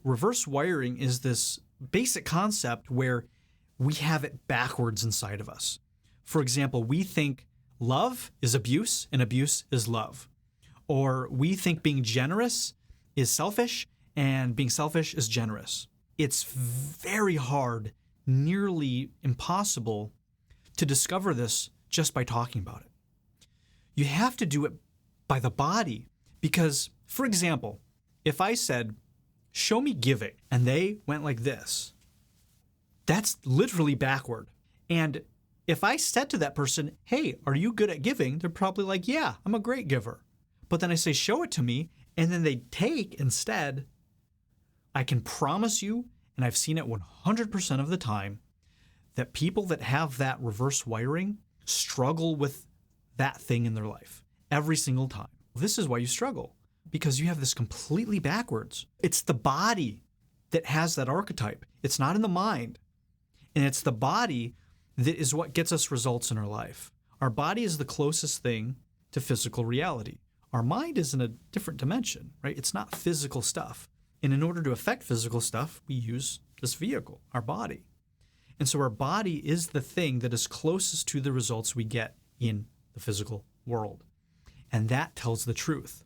Reverse wiring is this basic concept where we have it backwards inside of us. For example, we think love is abuse and abuse is love. Or we think being generous is selfish and being selfish is generous. It's very hard, nearly impossible, to discover this just by talking about it. You have to do it by the body because, for example, if I said, show me giving, and they went like this, that's literally backward. And if I said to that person, hey, are you good at giving? They're probably like, yeah, I'm a great giver. But then I say, show it to me, and then they take instead. I can promise you, and I've seen it 100% of the time, that people that have that reverse wiring struggle with that thing in their life every single time. This is why you struggle, because you have this completely backwards. It's the body that has that archetype. It's not in the mind. And it's the body that is what gets us results in our life. Our body is the closest thing to physical reality. Our mind is in a different dimension, right? It's not physical stuff. And in order to affect physical stuff, we use this vehicle, our body. And so our body is the thing that is closest to the results we get in the physical world. And that tells the truth.